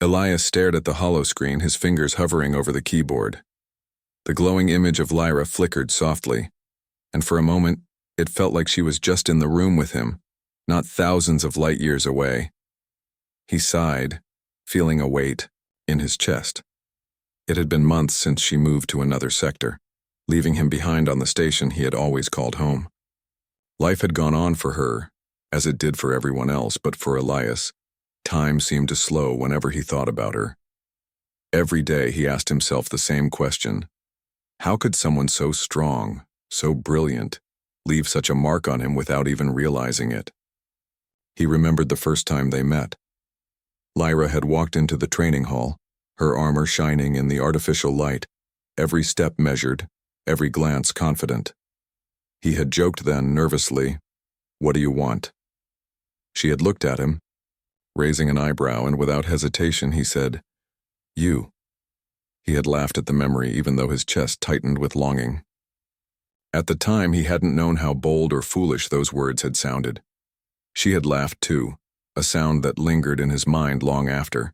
Elias stared at the hollow screen, his fingers hovering over the keyboard. The glowing image of Lyra flickered softly, and for a moment, it felt like she was just in the room with him, not thousands of light years away. He sighed, feeling a weight in his chest. It had been months since she moved to another sector, leaving him behind on the station he had always called home. Life had gone on for her, as it did for everyone else, but for Elias, time seemed to slow whenever he thought about her. Every day he asked himself the same question: how could someone so strong, so brilliant, leave such a mark on him without even realizing it? He remembered the first time they met. Lyra had walked into the training hall, her armor shining in the artificial light, every step measured, every glance confident. He had joked then, nervously, "What do you want?" She had looked at him, raising an eyebrow, and without hesitation he said, "You." He had laughed at the memory, even though his chest tightened with longing. At the time, he hadn't known how bold or foolish those words had sounded. She had laughed too, a sound that lingered in his mind long after.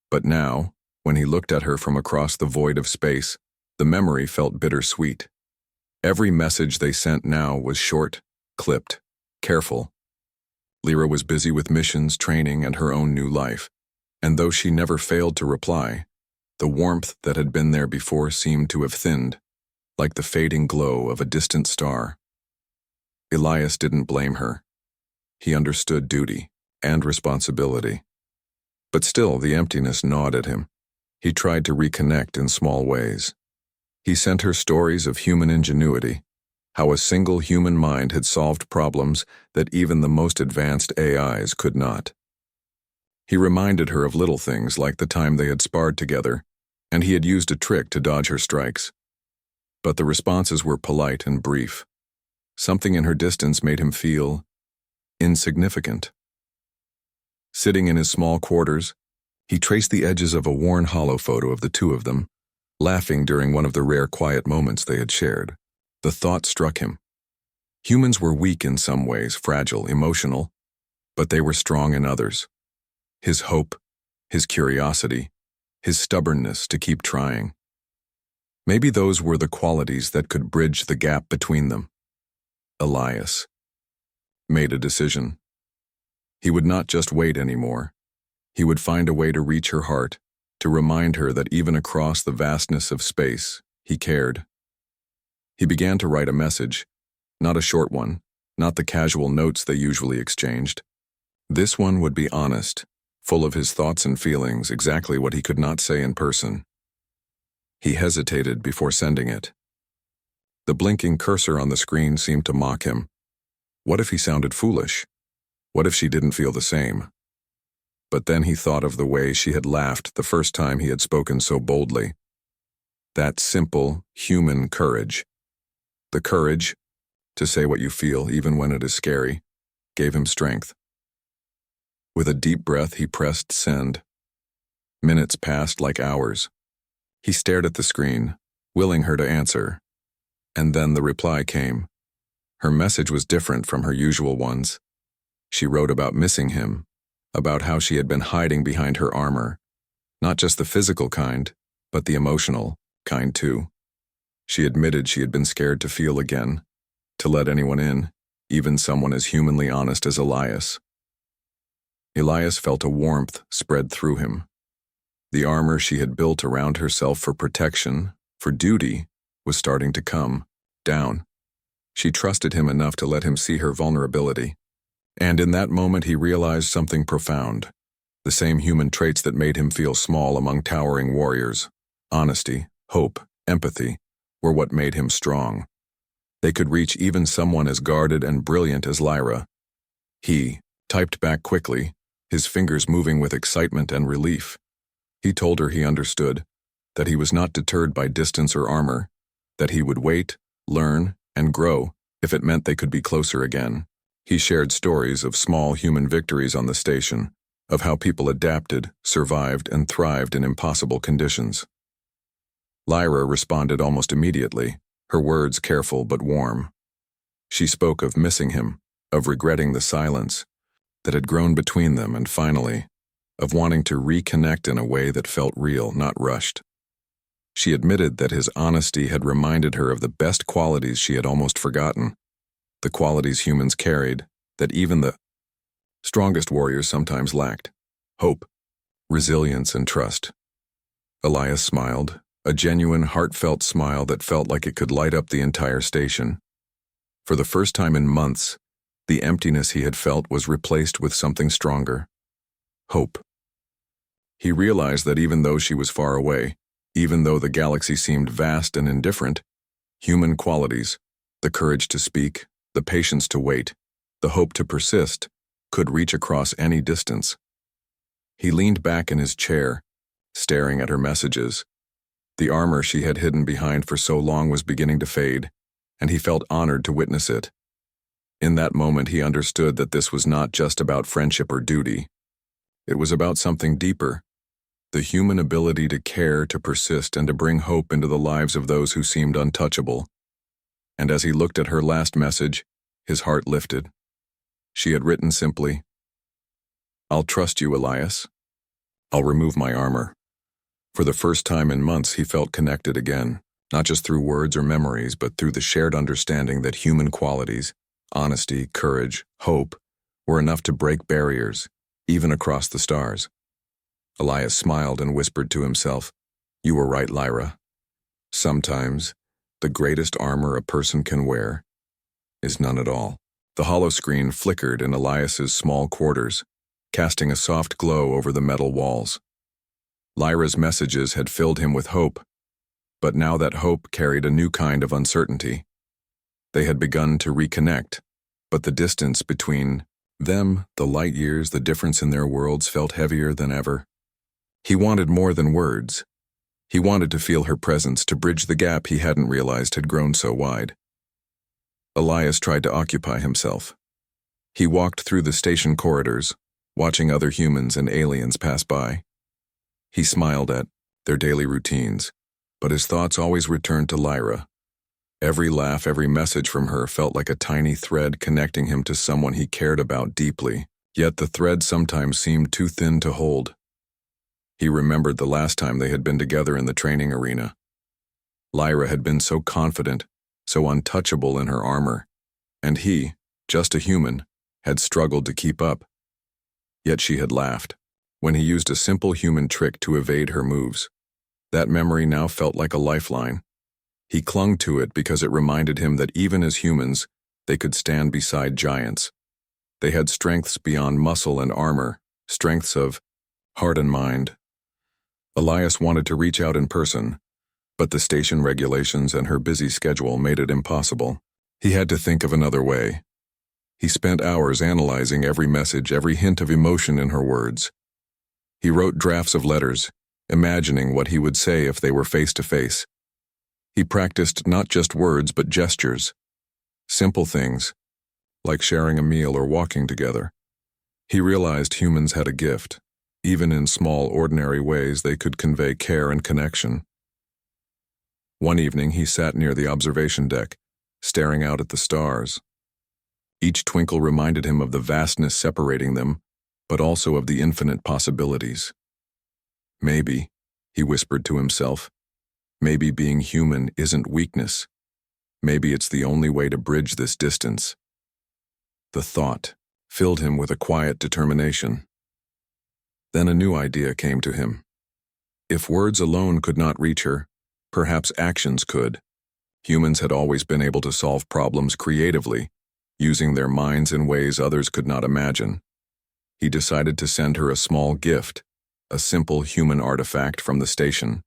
But now, when he looked at her from across the void of space, the memory felt bittersweet. Every message they sent now was short, clipped, careful. Lyra was busy with missions, training, and her own new life, and though she never failed to reply, the warmth that had been there before seemed to have thinned, like the fading glow of a distant star. Elias didn't blame her. He understood duty and responsibility. But still, the emptiness gnawed at him. He tried to reconnect in small ways. He sent her stories of human ingenuity, how a single human mind had solved problems that even the most advanced AIs could not. He reminded her of little things like the time they had sparred together, and he had used a trick to dodge her strikes. But the responses were polite and brief. Something in her distance made him feel insignificant. Sitting in his small quarters, he traced the edges of a worn hollow photo of the two of them, laughing during one of the rare quiet moments they had shared. The thought struck him. Humans were weak in some ways, fragile, emotional, but they were strong in others. His hope, his curiosity, his stubbornness to keep trying. Maybe those were the qualities that could bridge the gap between them. Elias made a decision. He would not just wait anymore. He would find a way to reach her heart, to remind her that even across the vastness of space, he cared. He began to write a message, not a short one, not the casual notes they usually exchanged. This one would be honest, full of his thoughts and feelings, exactly what he could not say in person. He hesitated before sending it. The blinking cursor on the screen seemed to mock him. What if he sounded foolish? What if she didn't feel the same? But then he thought of the way she had laughed the first time he had spoken so boldly. That simple, human courage. The courage to say what you feel, even when it is scary, gave him strength. With a deep breath, he pressed send. Minutes passed like hours. He stared at the screen, willing her to answer. And then the reply came. Her message was different from her usual ones. She wrote about missing him, about how she had been hiding behind her armor, not just the physical kind, but the emotional kind too. She admitted she had been scared to feel again, to let anyone in, even someone as humanly honest as Elias. Elias felt a warmth spread through him. The armor she had built around herself for protection, for duty, was starting to come down. She trusted him enough to let him see her vulnerability. And in that moment he realized something profound. The same human traits that made him feel small among towering warriors, honesty, hope, empathy, were what made him strong. They could reach even someone as guarded and brilliant as Lyra. He typed back quickly, his fingers moving with excitement and relief. He told her he understood, that he was not deterred by distance or armor, that he would wait, learn, and grow if it meant they could be closer again. He shared stories of small human victories on the station, of how people adapted, survived, and thrived in impossible conditions. Lyra responded almost immediately, her words careful but warm. She spoke of missing him, of regretting the silence that had grown between them, and finally, of wanting to reconnect in a way that felt real, not rushed. She admitted that his honesty had reminded her of the best qualities she had almost forgotten, the qualities humans carried that even the strongest warriors sometimes lacked: hope, resilience, and trust. Elias smiled, a genuine, heartfelt smile that felt like it could light up the entire station. For the first time in months, the emptiness he had felt was replaced with something stronger: hope. He realized that even though she was far away, even though the galaxy seemed vast and indifferent, human qualities, the courage to speak, the patience to wait, the hope to persist, could reach across any distance. He leaned back in his chair, staring at her messages. The armor she had hidden behind for so long was beginning to fade, and he felt honored to witness it. In that moment, he understood that this was not just about friendship or duty. It was about something deeper: the human ability to care, to persist, and to bring hope into the lives of those who seemed untouchable. And as he looked at her last message, his heart lifted. She had written simply, "I'll trust you, Elias. I'll remove my armor." For the first time in months, he felt connected again, not just through words or memories, but through the shared understanding that human qualities, honesty, courage, hope, were enough to break barriers, even across the stars. Elias smiled and whispered to himself, "You were right, Lyra. Sometimes, the greatest armor a person can wear is none at all." The hollow screen flickered in Elias's small quarters, casting a soft glow over the metal walls. Lyra's messages had filled him with hope, but now that hope carried a new kind of uncertainty. They had begun to reconnect, but the distance between them, the light years, the difference in their worlds, felt heavier than ever. He wanted more than words. He wanted to feel her presence, to bridge the gap he hadn't realized had grown so wide. Elias tried to occupy himself. He walked through the station corridors, watching other humans and aliens pass by. He smiled at their daily routines, but his thoughts always returned to Lyra. Every laugh, every message from her felt like a tiny thread connecting him to someone he cared about deeply, yet the thread sometimes seemed too thin to hold. He remembered the last time they had been together in the training arena. Lyra had been so confident, so untouchable in her armor, and he, just a human, had struggled to keep up. Yet she had laughed when he used a simple human trick to evade her moves. That memory now felt like a lifeline. He clung to it because it reminded him that even as humans, they could stand beside giants. They had strengths beyond muscle and armor, strengths of heart and mind. Elias wanted to reach out in person, but the station regulations and her busy schedule made it impossible. He had to think of another way. He spent hours analyzing every message, every hint of emotion in her words. He wrote drafts of letters, imagining what he would say if they were face to face. He practiced not just words but gestures, simple things, like sharing a meal or walking together. He realized humans had a gift. Even in small, ordinary ways, they could convey care and connection. One evening, he sat near the observation deck, staring out at the stars. Each twinkle reminded him of the vastness separating them, but also of the infinite possibilities. Maybe, he whispered to himself, maybe being human isn't weakness. Maybe it's the only way to bridge this distance. The thought filled him with a quiet determination. Then a new idea came to him. If words alone could not reach her, perhaps actions could. Humans had always been able to solve problems creatively, using their minds in ways others could not imagine. He decided to send her a small gift, a simple human artifact from the station.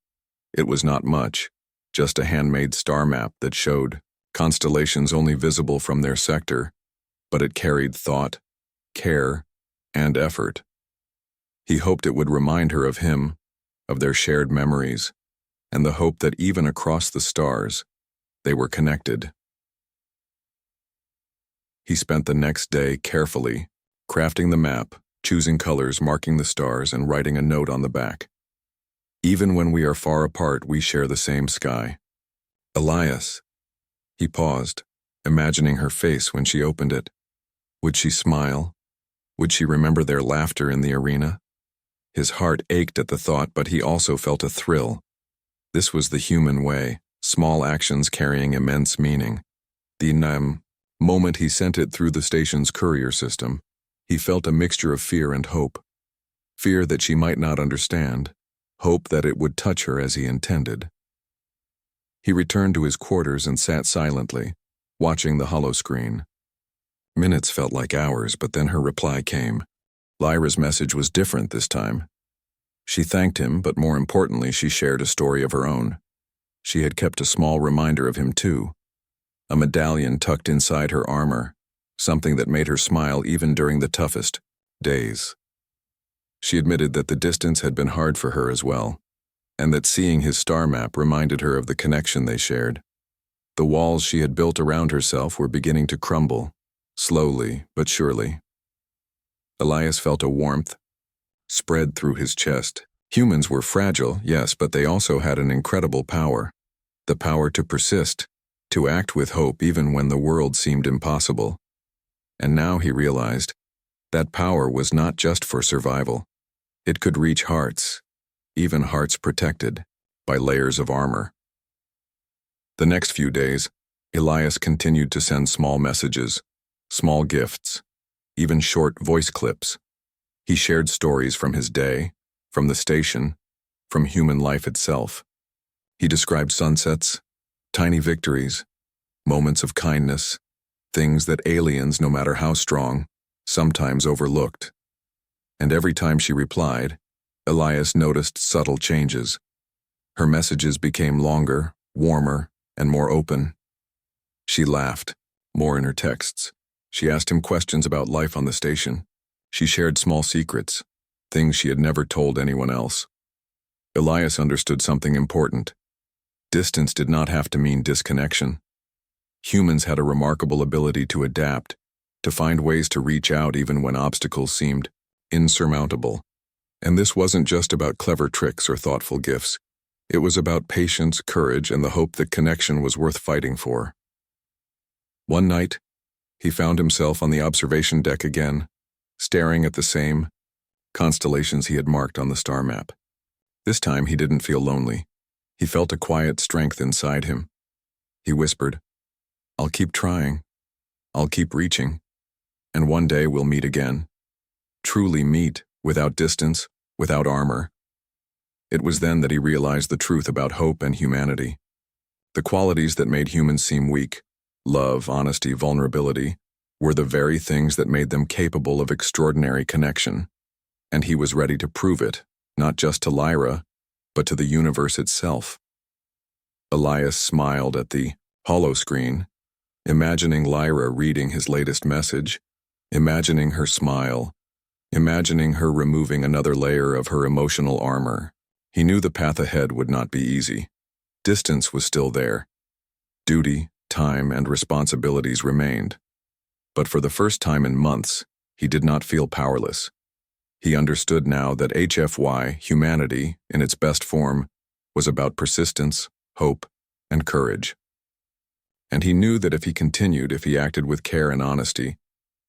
It was not much, just a handmade star map that showed constellations only visible from their sector, but it carried thought, care, and effort. He hoped it would remind her of him, of their shared memories, and the hope that even across the stars, they were connected. He spent the next day carefully, crafting the map, choosing colors, marking the stars, and writing a note on the back. Even when we are far apart, we share the same sky. Elias. He paused, imagining her face when she opened it. Would she smile? Would she remember their laughter in the arena? His heart ached at the thought, but he also felt a thrill. This was the human way, small actions carrying immense meaning. The moment he sent it through the station's courier system, he felt a mixture of fear and hope. Fear that she might not understand, hope that it would touch her as he intended. He returned to his quarters and sat silently, watching the holoscreen. Minutes felt like hours, but then her reply came. Lyra's message was different this time. She thanked him, but more importantly, she shared a story of her own. She had kept a small reminder of him too. A medallion tucked inside her armor, something that made her smile even during the toughest days. She admitted that the distance had been hard for her as well, and that seeing his star map reminded her of the connection they shared. The walls she had built around herself were beginning to crumble, slowly but surely. Elias felt a warmth spread through his chest. Humans were fragile, yes, but they also had an incredible power. The power to persist, to act with hope even when the world seemed impossible. And now he realized that power was not just for survival. It could reach hearts, even hearts protected by layers of armor. The next few days, Elias continued to send small messages, small gifts, even short voice clips. He shared stories from his day, from the station, from human life itself. He described sunsets, tiny victories, moments of kindness, things that aliens, no matter how strong, sometimes overlooked. And every time she replied, Elias noticed subtle changes. Her messages became longer, warmer, and more open. She laughed, more in her texts. She asked him questions about life on the station. She shared small secrets, things she had never told anyone else. Elias understood something important. Distance did not have to mean disconnection. Humans had a remarkable ability to adapt, to find ways to reach out even when obstacles seemed insurmountable. And this wasn't just about clever tricks or thoughtful gifts. It was about patience, courage, and the hope that connection was worth fighting for. One night, he found himself on the observation deck again, staring at the same constellations he had marked on the star map. This time he didn't feel lonely. He felt a quiet strength inside him. He whispered, "I'll keep trying. I'll keep reaching. And one day we'll meet again. Truly meet, without distance, without armor." It was then that he realized the truth about hope and humanity. The qualities that made humans seem weak, love, honesty, vulnerability, were the very things that made them capable of extraordinary connection. And he was ready to prove it, not just to Lyra, but to the universe itself. Elias smiled at the holoscreen, imagining Lyra reading his latest message, imagining her smile, imagining her removing another layer of her emotional armor. He knew the path ahead would not be easy. Distance was still there. Duty, time, and responsibilities remained. But for the first time in months, he did not feel powerless. He understood now that HFY, humanity, in its best form, was about persistence, hope, and courage. And he knew that if he continued, if he acted with care and honesty,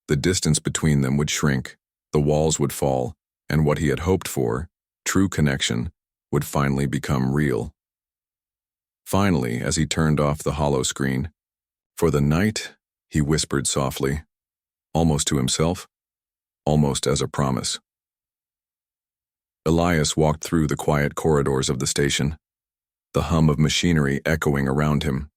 the distance between them would shrink, the walls would fall, and what he had hoped for, true connection, would finally become real. Finally, as he turned off the holoscreen, "For the night," he whispered softly, almost to himself, almost as a promise. Elias walked through the quiet corridors of the station, the hum of machinery echoing around him.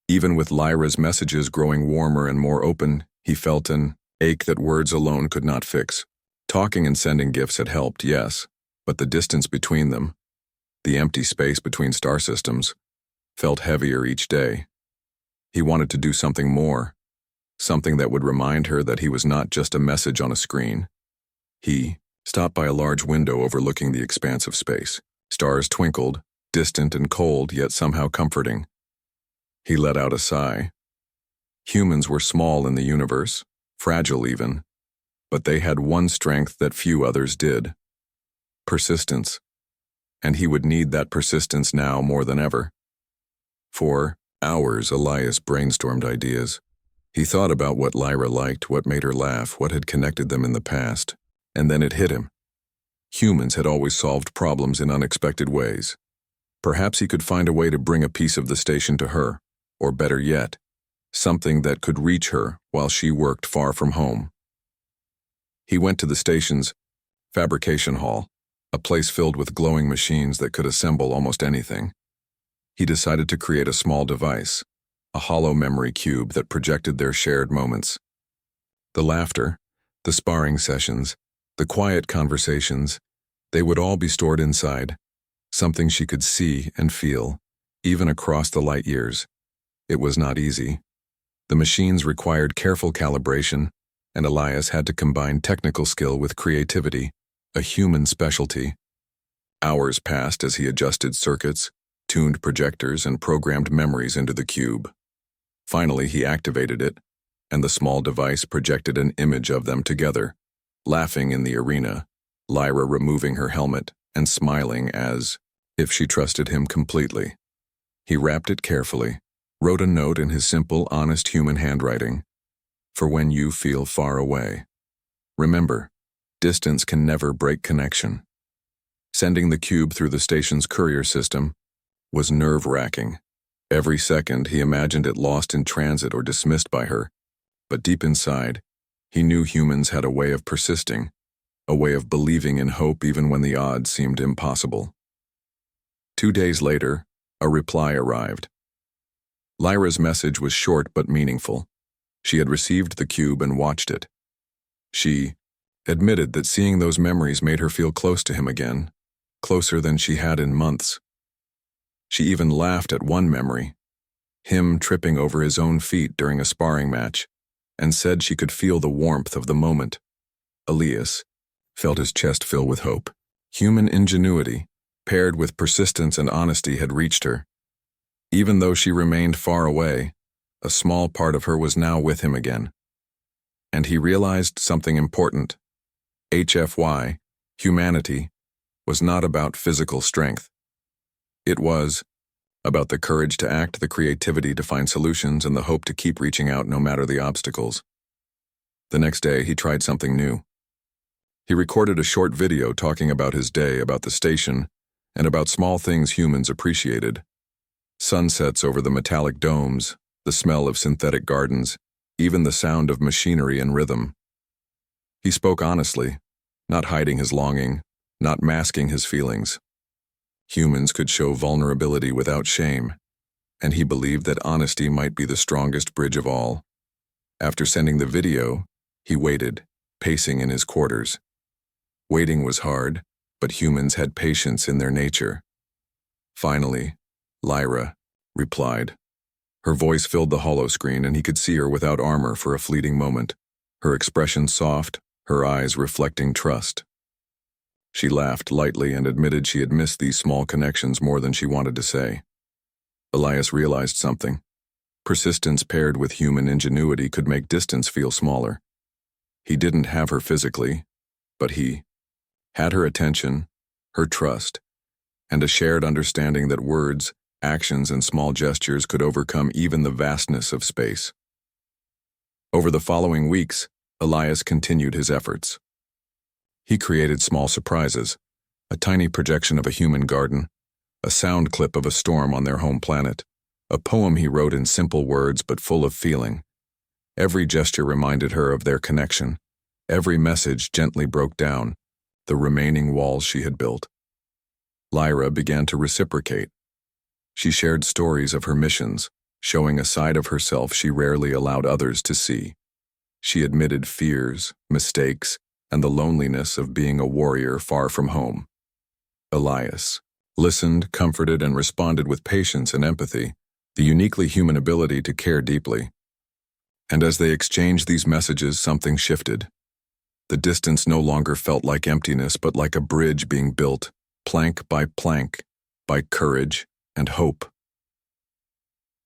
Even with Lyra's messages growing warmer and more open, he felt an ache that words alone could not fix. Talking and sending gifts had helped, yes, but the distance between them, the empty space between star systems, felt heavier each day. He wanted to do something more, something that would remind her that he was not just a message on a screen. He stopped by a large window overlooking the expanse of space. Stars twinkled, distant and cold, yet somehow comforting. He let out a sigh. Humans were small in the universe, fragile even, but they had one strength that few others did: persistence. And he would need that persistence now more than ever. For hours, Elias brainstormed ideas. He thought about what Lyra liked, what made her laugh, what had connected them in the past, and then it hit him. Humans had always solved problems in unexpected ways. Perhaps he could find a way to bring a piece of the station to her, or better yet, something that could reach her while she worked far from home. He went to the station's fabrication hall, a place filled with glowing machines that could assemble almost anything. He decided to create a small device, a hollow memory cube that projected their shared moments. The laughter, the sparring sessions, the quiet conversations, they would all be stored inside, something she could see and feel, even across the light years. It was not easy. The machines required careful calibration, and Elias had to combine technical skill with creativity, a human specialty. Hours passed as he adjusted circuits, tuned projectors, and programmed memories into the cube. Finally, he activated it, and the small device projected an image of them together, laughing in the arena, Lyra removing her helmet and smiling as if she trusted him completely. He wrapped it carefully, wrote a note in his simple, honest human handwriting. For when you feel far away. Remember, distance can never break connection. Sending the cube through the station's courier system was nerve-wracking. Every second he imagined it lost in transit or dismissed by her, but deep inside, he knew humans had a way of persisting, a way of believing in hope even when the odds seemed impossible. 2 days later, a reply arrived. Lyra's message was short but meaningful. She had received the cube and watched it. She admitted that seeing those memories made her feel close to him again, closer than she had in months. She even laughed at one memory, him tripping over his own feet during a sparring match, and said she could feel the warmth of the moment. Elias felt his chest fill with hope. Human ingenuity, paired with persistence and honesty, had reached her. Even though she remained far away, a small part of her was now with him again. And he realized something important. HFY, humanity, was not about physical strength. It was about the courage to act, the creativity to find solutions, and the hope to keep reaching out no matter the obstacles. The next day, he tried something new. He recorded a short video talking about his day, about the station, and about small things humans appreciated. Sunsets over the metallic domes, the smell of synthetic gardens, even the sound of machinery and rhythm. He spoke honestly, not hiding his longing, not masking his feelings. Humans could show vulnerability without shame, and he believed that honesty might be the strongest bridge of all. After sending the video, he waited, pacing in his quarters. Waiting was hard, but humans had patience in their nature. Finally, Lyra replied. Her voice filled the hollow screen, and he could see her without armor for a fleeting moment, her expression soft, her eyes reflecting trust. She laughed lightly and admitted she had missed these small connections more than she wanted to say. Elias realized something. Persistence paired with human ingenuity could make distance feel smaller. He didn't have her physically, but he had her attention, her trust, and a shared understanding that words, actions, and small gestures could overcome even the vastness of space. Over the following weeks, Elias continued his efforts. He created small surprises, a tiny projection of a human garden, a sound clip of a storm on their home planet, a poem he wrote in simple words but full of feeling. Every gesture reminded her of their connection. Every message gently broke down the remaining walls she had built. Lyra began to reciprocate. She shared stories of her missions, showing a side of herself she rarely allowed others to see. She admitted fears, mistakes, and the loneliness of being a warrior far from home. Elias listened, comforted, and responded with patience and empathy, the uniquely human ability to care deeply. And as they exchanged these messages, something shifted. The distance no longer felt like emptiness, but like a bridge being built, plank by courage and hope.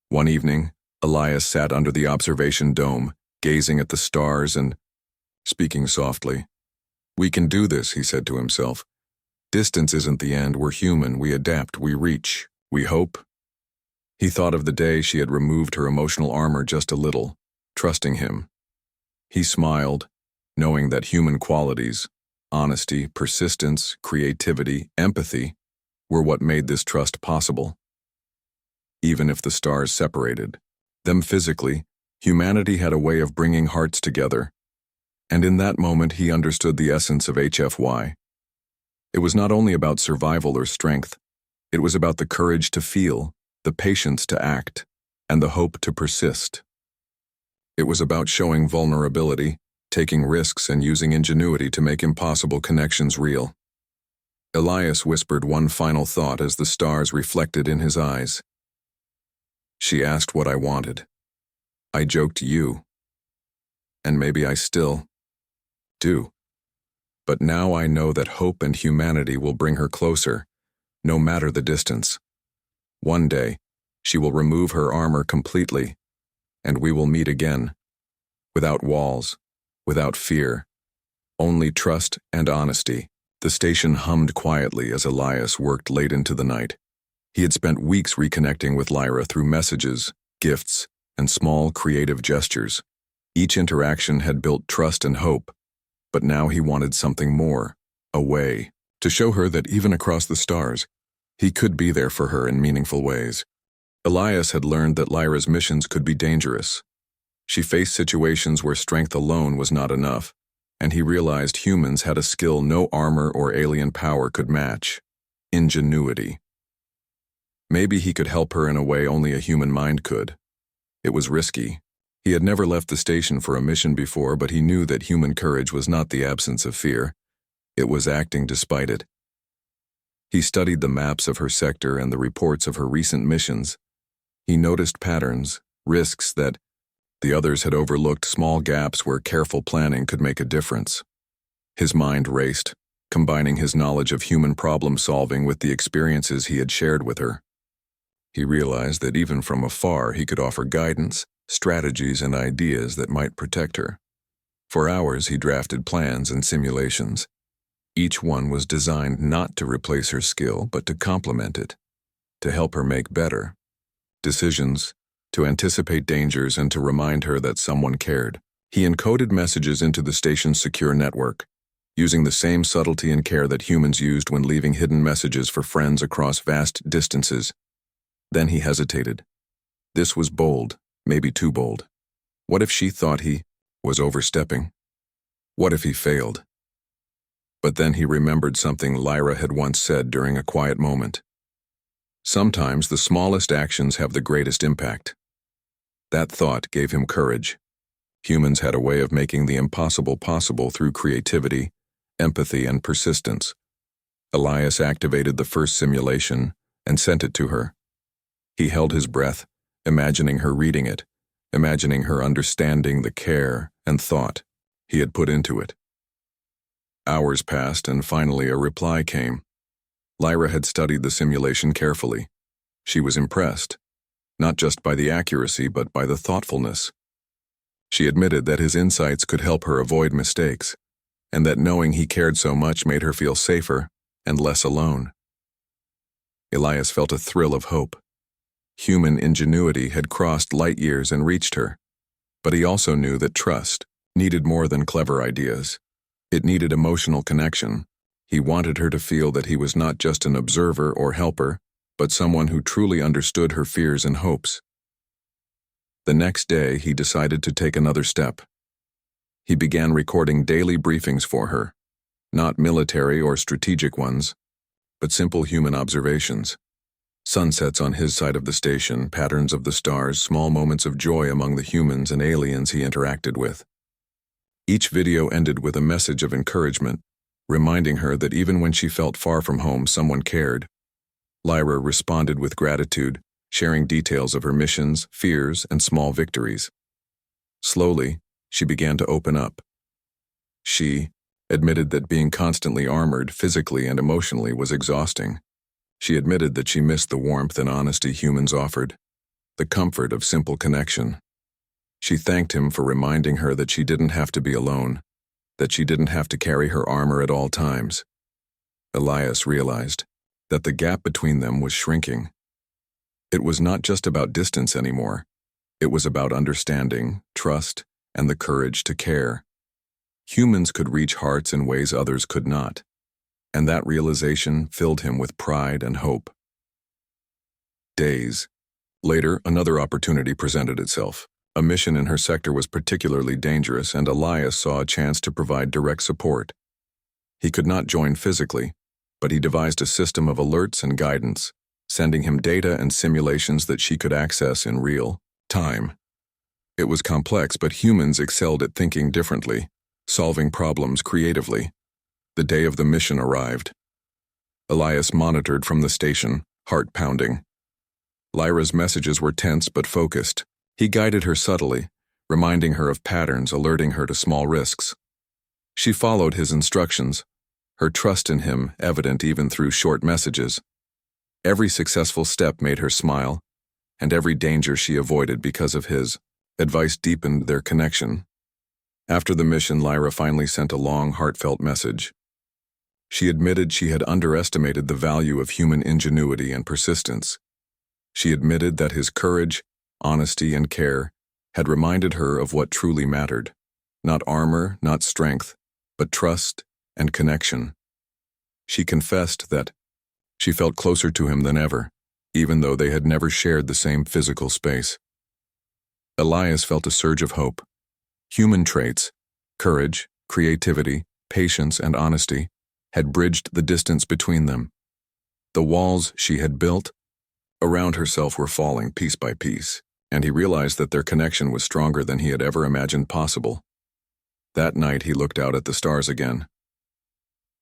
One evening, Elias sat under the observation dome, gazing at the stars and speaking softly. "We can do this," he said to himself. "Distance isn't the end. We're human. We adapt. We reach. We hope." He thought of the day she had removed her emotional armor just a little, trusting him. He smiled, knowing that human qualities, honesty, persistence, creativity, empathy were what made this trust possible. Even if the stars separated them physically, humanity had a way of bringing hearts together. And in that moment, he understood the essence of HFY. It was not only about survival or strength, it was about the courage to feel, the patience to act, and the hope to persist. It was about showing vulnerability, taking risks, and using ingenuity to make impossible connections real. Elias whispered one final thought as the stars reflected in his eyes. She asked what I wanted. I joked you. And maybe I still do. But now I know that hope and humanity will bring her closer, no matter the distance. One day, she will remove her armor completely, and we will meet again. Without walls, without fear, only trust and honesty. The station hummed quietly as Elias worked late into the night. He had spent weeks reconnecting with Lyra through messages, gifts, and small creative gestures. Each interaction had built trust and hope, but now he wanted something more, a way to show her that even across the stars, he could be there for her in meaningful ways. Elias had learned that Lyra's missions could be dangerous. She faced situations where strength alone was not enough, and he realized humans had a skill no armor or alien power could match: ingenuity. Maybe he could help her in a way only a human mind could. It was risky. He had never left the station for a mission before, but he knew that human courage was not the absence of fear. It was acting despite it. He studied the maps of her sector and the reports of her recent missions. He noticed patterns, risks that the others had overlooked, small gaps where careful planning could make a difference. His mind raced, combining his knowledge of human problem-solving with the experiences he had shared with her. He realized that even from afar he could offer guidance, strategies, and ideas that might protect her. For hours he drafted plans and simulations. Each one was designed not to replace her skill, but to complement it, to help her make better decisions, to anticipate dangers, and to remind her that someone cared. He encoded messages into the station's secure network, using the same subtlety and care that humans used when leaving hidden messages for friends across vast distances. Then he hesitated. This was bold, maybe too bold. What if she thought he was overstepping? What if he failed? But then he remembered something Lyra had once said during a quiet moment. Sometimes the smallest actions have the greatest impact. That thought gave him courage. Humans had a way of making the impossible possible through creativity, empathy, and persistence. Elias activated the first simulation and sent it to her. He held his breath, imagining her reading it, imagining her understanding the care and thought he had put into it. Hours passed, and finally a reply came. Lyra had studied the simulation carefully. She was impressed, not just by the accuracy but by the thoughtfulness. She admitted that his insights could help her avoid mistakes, and that knowing he cared so much made her feel safer and less alone. Elias felt a thrill of hope. Human ingenuity had crossed light years and reached her, but he also knew that trust needed more than clever ideas. It needed emotional connection. He wanted her to feel that he was not just an observer or helper, but someone who truly understood her fears and hopes. The next day, he decided to take another step. He began recording daily briefings for her, not military or strategic ones, but simple human observations. Sunsets on his side of the station, patterns of the stars, small moments of joy among the humans and aliens he interacted with. Each video ended with a message of encouragement, reminding her that even when she felt far from home, someone cared. Lyra responded with gratitude, sharing details of her missions, fears, and small victories. Slowly, she began to open up. She admitted that being constantly armored physically and emotionally was exhausting. She admitted that she missed the warmth and honesty humans offered, the comfort of simple connection. She thanked him for reminding her that she didn't have to be alone, that she didn't have to carry her armor at all times. Elias realized that the gap between them was shrinking. It was not just about distance anymore. It was about understanding, trust, and the courage to care. Humans could reach hearts in ways others could not, and that realization filled him with pride and hope. Days later, another opportunity presented itself. A mission in her sector was particularly dangerous, and Elias saw a chance to provide direct support. He could not join physically, but he devised a system of alerts and guidance, sending him data and simulations that she could access in real time. It was complex, but humans excelled at thinking differently, solving problems creatively. The day of the mission arrived. Elias monitored from the station, heart pounding. Lyra's messages were tense but focused. He guided her subtly, reminding her of patterns, alerting her to small risks. She followed his instructions, her trust in him evident even through short messages. Every successful step made her smile, and every danger she avoided because of his advice deepened their connection. After the mission, Lyra finally sent a long, heartfelt message. She admitted she had underestimated the value of human ingenuity and persistence. She admitted that his courage, honesty, and care had reminded her of what truly mattered. Not armor, not strength, but trust and connection. She confessed that she felt closer to him than ever, even though they had never shared the same physical space. Elias felt a surge of hope. Human traits, courage, creativity, patience, and honesty, had bridged the distance between them. The walls she had built around herself were falling piece by piece, and he realized that their connection was stronger than he had ever imagined possible. That night he looked out at the stars again.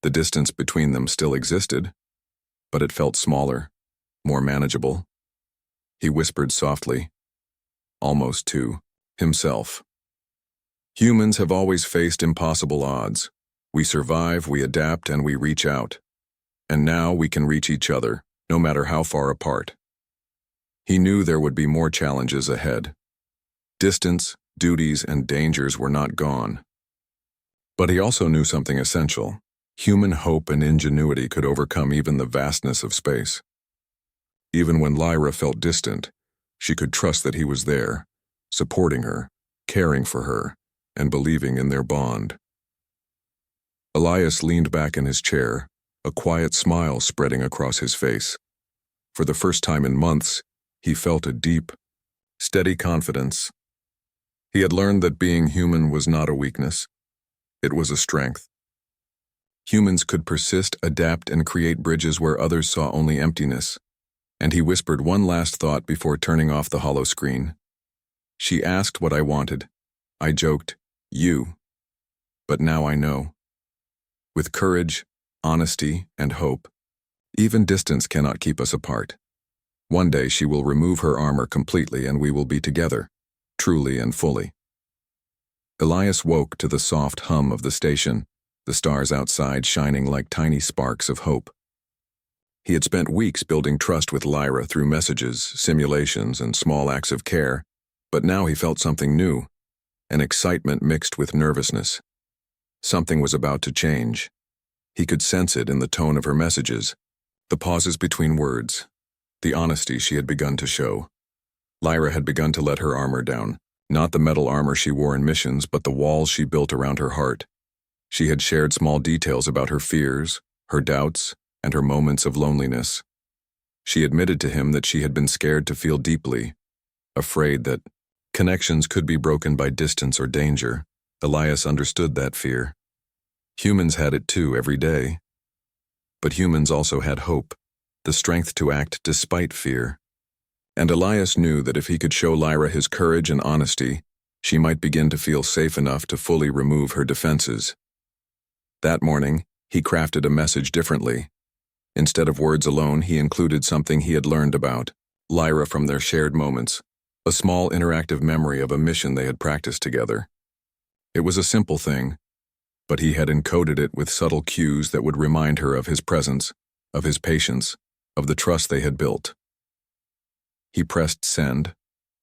The distance between them still existed, but it felt smaller, more manageable. He whispered softly, almost to himself. Humans have always faced impossible odds. We survive, we adapt, and we reach out. And now we can reach each other, no matter how far apart. He knew there would be more challenges ahead. Distance, duties, and dangers were not gone. But he also knew something essential. Human hope and ingenuity could overcome even the vastness of space. Even when Lyra felt distant, she could trust that he was there, supporting her, caring for her, and believing in their bond. Elias leaned back in his chair, a quiet smile spreading across his face. For the first time in months, he felt a deep, steady confidence. He had learned that being human was not a weakness. It was a strength. Humans could persist, adapt, and create bridges where others saw only emptiness. And he whispered one last thought before turning off the hollow screen. She asked what I wanted. I joked, you. But now I know. With courage, honesty, and hope, even distance cannot keep us apart. One day she will remove her armor completely and we will be together, truly and fully. Elias woke to the soft hum of the station, the stars outside shining like tiny sparks of hope. He had spent weeks building trust with Lyra through messages, simulations, and small acts of care, but now he felt something new, an excitement mixed with nervousness. Something was about to change. He could sense it in the tone of her messages, the pauses between words, the honesty she had begun to show. Lyra had begun to let her armor down, not the metal armor she wore in missions, but the walls she built around her heart. She had shared small details about her fears, her doubts, and her moments of loneliness. She admitted to him that she had been scared to feel deeply, afraid that connections could be broken by distance or danger. Elias understood that fear. Humans had it too every day. But humans also had hope, the strength to act despite fear. And Elias knew that if he could show Lyra his courage and honesty, she might begin to feel safe enough to fully remove her defenses. That morning, he crafted a message differently. Instead of words alone, he included something he had learned about Lyra from their shared moments, a small interactive memory of a mission they had practiced together. It was a simple thing, but he had encoded it with subtle cues that would remind her of his presence, of his patience, of the trust they had built. He pressed send,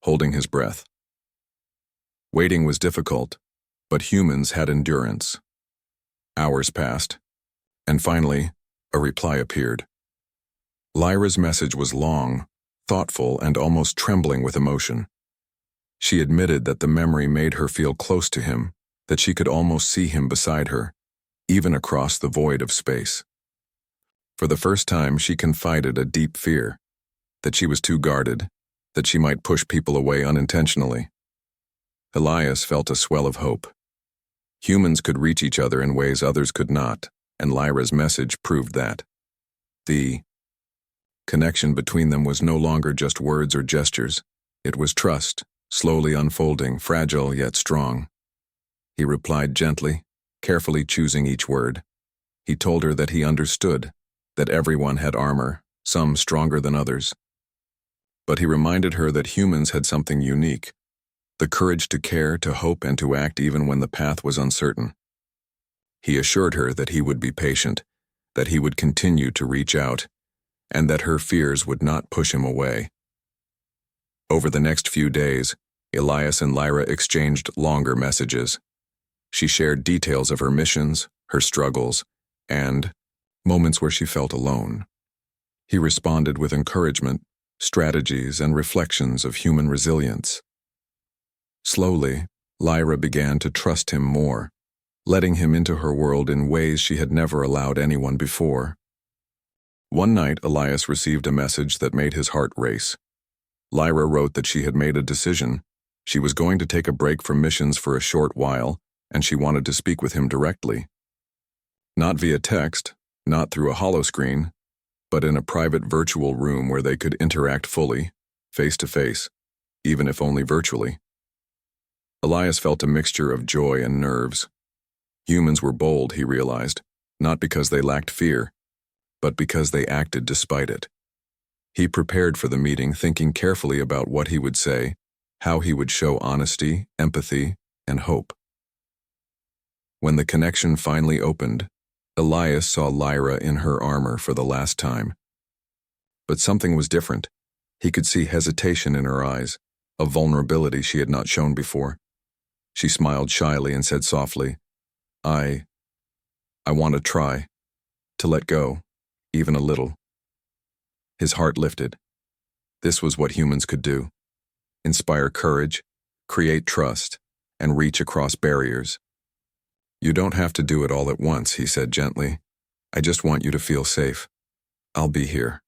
holding his breath. Waiting was difficult, but humans had endurance. Hours passed, and finally, a reply appeared. Lyra's message was long, thoughtful, and almost trembling with emotion. She admitted that the memory made her feel close to him, that she could almost see him beside her, even across the void of space. For the first time, she confided a deep fear, that she was too guarded, that she might push people away unintentionally. Elias felt a swell of hope. Humans could reach each other in ways others could not, and Lyra's message proved that. The connection between them was no longer just words or gestures. It was trust, slowly unfolding, fragile yet strong. He replied gently, carefully choosing each word. He told her that he understood, that everyone had armor, some stronger than others. But he reminded her that humans had something unique, the courage to care, to hope, and to act even when the path was uncertain. He assured her that he would be patient, that he would continue to reach out, and that her fears would not push him away. Over the next few days, Elias and Lyra exchanged longer messages. She shared details of her missions, her struggles, and moments where she felt alone. He responded with encouragement, strategies, and reflections of human resilience. Slowly, Lyra began to trust him more, letting him into her world in ways she had never allowed anyone before. One night, Elias received a message that made his heart race. Lyra wrote that she had made a decision. She was going to take a break from missions for a short while, and she wanted to speak with him directly. Not via text, not through a holoscreen, but in a private virtual room where they could interact fully, face to face, even if only virtually. Elias felt a mixture of joy and nerves. Humans were bold, he realized, not because they lacked fear, but because they acted despite it. He prepared for the meeting, thinking carefully about what he would say, how he would show honesty, empathy, and hope. When the connection finally opened, Elias saw Lyra in her armor for the last time. But something was different. He could see hesitation in her eyes, a vulnerability she had not shown before. She smiled shyly and said softly, I want to try, to let go, even a little. His heart lifted. This was what humans could do. Inspire courage, create trust, and reach across barriers. You don't have to do it all at once, he said gently. I just want you to feel safe. I'll be here.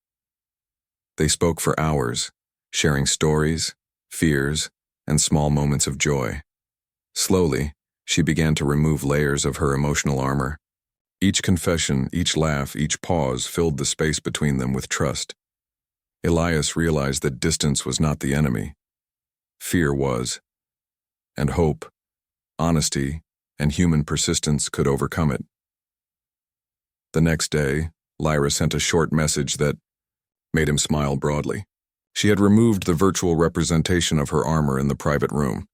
They spoke for hours, sharing stories, fears, and small moments of joy. Slowly, she began to remove layers of her emotional armor. Each confession, each laugh, each pause filled the space between them with trust. Elias realized that distance was not the enemy. Fear was. And hope, honesty, and human persistence could overcome it. The next day, Lyra sent a short message that made him smile broadly. She had removed the virtual representation of her armor in the private room.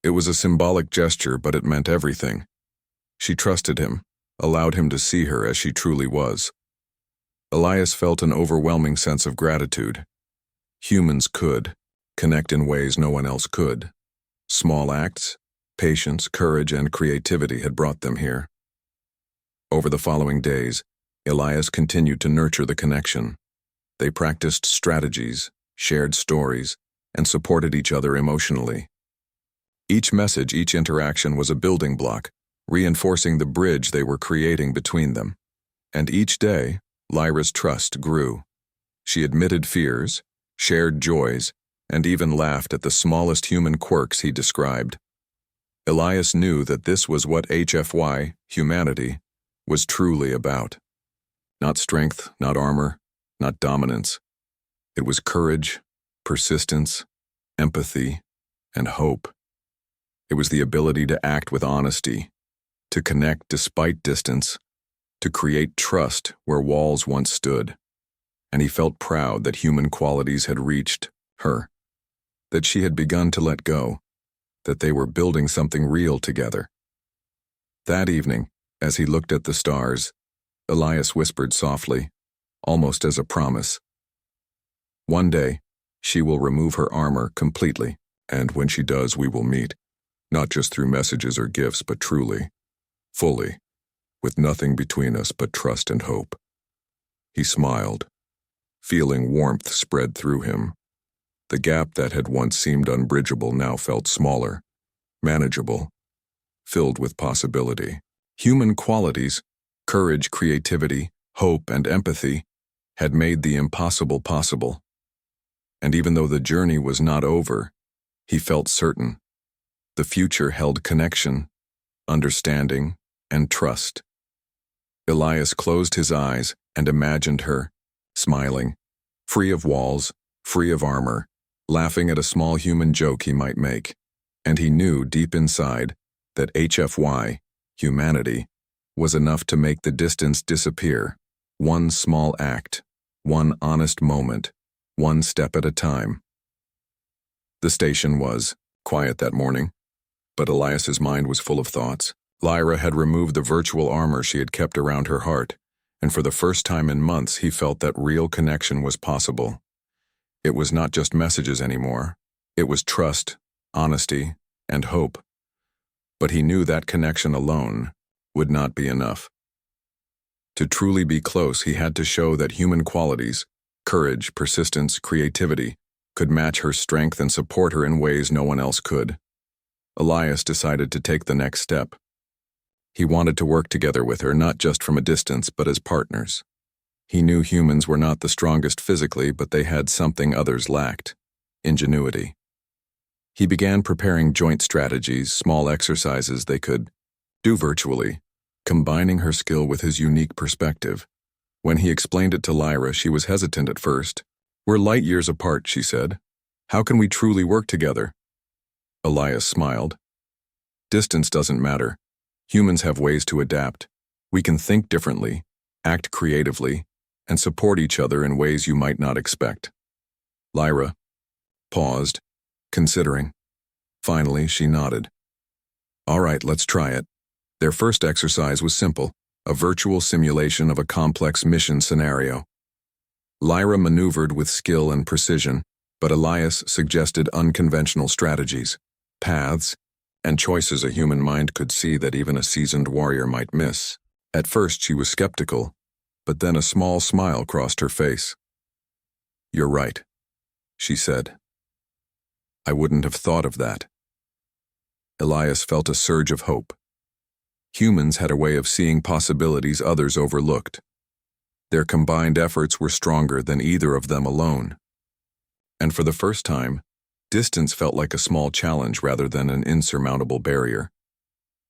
It was a symbolic gesture, but it meant everything. She trusted him, allowed him to see her as she truly was. Elias felt an overwhelming sense of gratitude. Humans could connect in ways no one else could. Small acts, patience, courage, and creativity had brought them here. Over the following days, Elias continued to nurture the connection. They practiced strategies, shared stories, and supported each other emotionally. Each message, each interaction was a building block, reinforcing the bridge they were creating between them. And each day, Lyra's trust grew. She admitted fears, shared joys, and even laughed at the smallest human quirks he described. Elias knew that this was what HFY, humanity, was truly about. Not strength, not armor, not dominance. It was courage, persistence, empathy, and hope. It was the ability to act with honesty, to connect despite distance, to create trust where walls once stood. And he felt proud that human qualities had reached her, that she had begun to let go, that they were building something real together. That evening, as he looked at the stars, Elias whispered softly, almost as a promise. One day, she will remove her armor completely, and when she does, we will meet, not just through messages or gifts, but truly, fully, with nothing between us but trust and hope. He smiled, feeling warmth spread through him. The gap that had once seemed unbridgeable now felt smaller, manageable. filled with possibility. Human qualities, courage, creativity, hope, and empathy, had made the impossible possible. And even though the journey was not over, he felt certain. The future held connection, understanding, and trust. Elias closed his eyes and imagined her, smiling, free of walls, free of armor, laughing at a small human joke he might make. And he knew deep inside that HFY, humanity, was enough to make the distance disappear. One small act, one honest moment, one step at a time. The station was quiet that morning, but Elias's mind was full of thoughts. Lyra had removed the virtual armor she had kept around her heart, and for the first time in months he felt that real connection was possible. It was not just messages anymore. It was trust, honesty, and hope. But he knew that connection alone would not be enough. To truly be close, he had to show that human qualities, courage, persistence, creativity, could match her strength and support her in ways no one else could. Elias decided to take the next step. He wanted to work together with her, not just from a distance, but as partners. He knew humans were not the strongest physically, but they had something others lacked: ingenuity. He began preparing joint strategies, small exercises they could do virtually, combining her skill with his unique perspective. When he explained it to Lyra, she was hesitant at first. "We're light years apart," she said. "How can we truly work together?" Elias smiled. "Distance doesn't matter. Humans have ways to adapt. We can think differently, act creatively, and support each other in ways you might not expect." Lyra paused, considering. Finally, she nodded. "All right, let's try it." Their first exercise was simple, a virtual simulation of a complex mission scenario. Lyra maneuvered with skill and precision, but Elias suggested unconventional strategies, paths, and choices a human mind could see that even a seasoned warrior might miss. At first she was skeptical, but then a small smile crossed her face. "You're right," she said. "I wouldn't have thought of that." Elias felt a surge of hope. Humans had a way of seeing possibilities others overlooked. Their combined efforts were stronger than either of them alone. And for the first time, distance felt like a small challenge rather than an insurmountable barrier.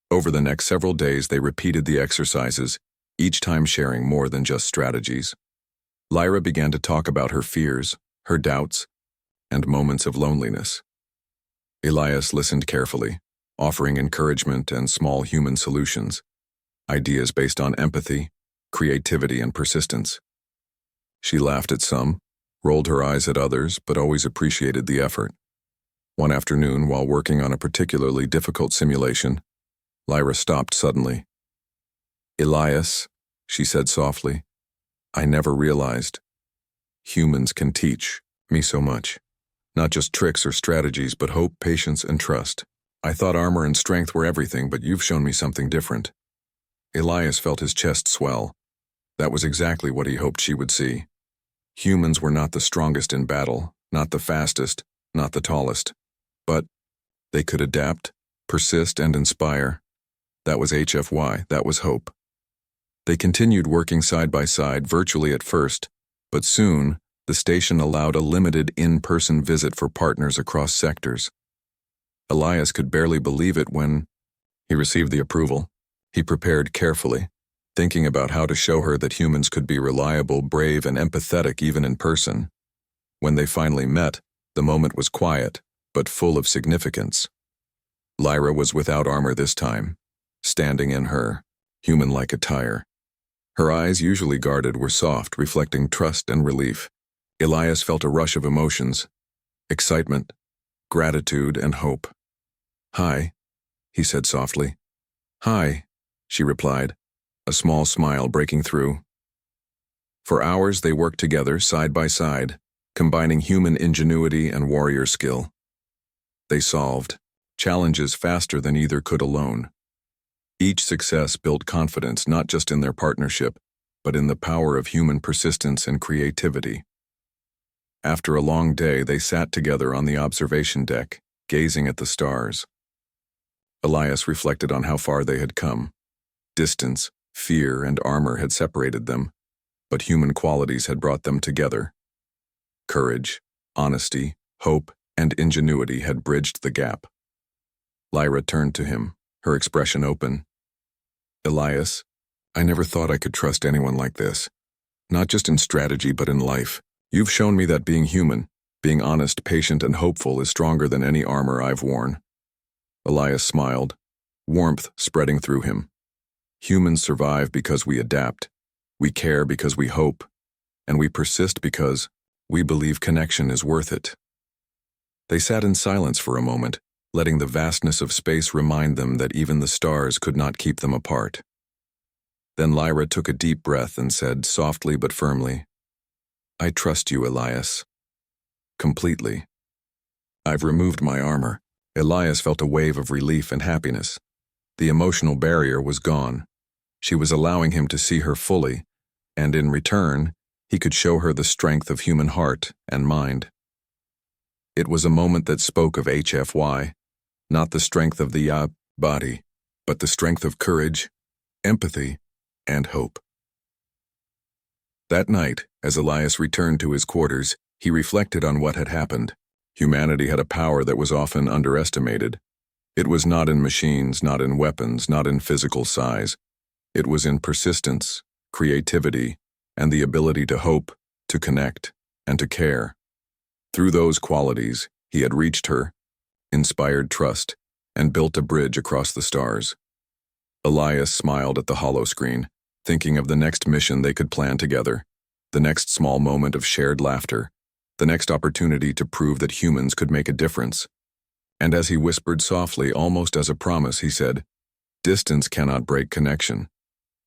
Over the next several days, they repeated the exercises, each time sharing more than just strategies. Lyra began to talk about her fears, her doubts, and moments of loneliness. Elias listened carefully, offering encouragement and small human solutions, ideas based on empathy, creativity, and persistence. She laughed at some, rolled her eyes at others, but always appreciated the effort. One afternoon, while working on a particularly difficult simulation, Lyra stopped suddenly. "Elias," she said softly, "I never realized humans can teach me so much. Not just tricks or strategies, but hope, patience, and trust. I thought armor and strength were everything, but you've shown me something different." Elias felt his chest swell. That was exactly what he hoped she would see. Humans were not the strongest in battle, not the fastest, not the tallest. But they could adapt, persist, and inspire. That was HFY, that was hope. They continued working side by side, virtually at first, but soon the station allowed a limited in-person visit for partners across sectors. Elias could barely believe it when he received the approval. He prepared carefully, thinking about how to show her that humans could be reliable, brave, and empathetic even in person. When they finally met, the moment was quiet, but full of significance. Lyra was without armor this time, standing in her human-like attire. Her eyes, usually guarded, were soft, reflecting trust and relief. Elias felt a rush of emotions: excitement, gratitude, and hope. "Hi," he said softly. "Hi," she replied, a small smile breaking through. For hours they worked together, side by side, combining human ingenuity and warrior skill. They solved challenges faster than either could alone. Each success built confidence not just in their partnership, but in the power of human persistence and creativity. After a long day, they sat together on the observation deck, gazing at the stars. Elias reflected on how far they had come. Distance, fear, and armor had separated them, but human qualities had brought them together. Courage, honesty, hope, and ingenuity had bridged the gap. Lyra turned to him, her expression open. Elias, I never thought I could trust anyone like this. Not just in strategy, but in life. You've shown me that being human, being honest, patient, and hopeful is stronger than any armor I've worn. Elias smiled, warmth spreading through him. Humans survive because we adapt. We care because we hope. And we persist because we believe connection is worth it. They sat in silence for a moment, letting the vastness of space remind them that even the stars could not keep them apart. Then Lyra took a deep breath and said softly but firmly, I trust you, Elias. Completely. I've removed my armor. Elias felt a wave of relief and happiness. The emotional barrier was gone. She was allowing him to see her fully, and in return, he could show her the strength of human heart and mind. It was a moment that spoke of HFY, not the strength of the body, but the strength of courage, empathy, and hope. That night, as Elias returned to his quarters, he reflected on what had happened. Humanity had a power that was often underestimated. It was not in machines, not in weapons, not in physical size. It was in persistence, creativity, and the ability to hope, to connect, and to care. Through those qualities, he had reached her, inspired trust, and built a bridge across the stars. Elias smiled at the hollow screen, thinking of the next mission they could plan together, the next small moment of shared laughter, the next opportunity to prove that humans could make a difference. And as he whispered softly, almost as a promise, he said, Distance cannot break connection.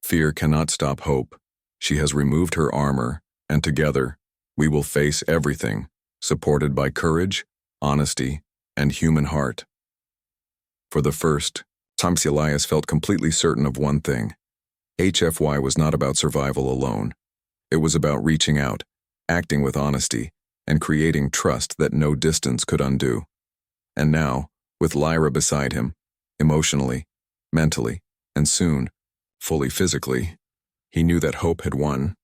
Fear cannot stop hope. She has removed her armor, and together, we will face everything, supported by courage, honesty, and human heart. For the first time, Elias felt completely certain of one thing. HFY was not about survival alone. It was about reaching out, acting with honesty, and creating trust that no distance could undo. And now, with Lyra beside him, emotionally, mentally, and soon, fully physically, he knew that hope had won.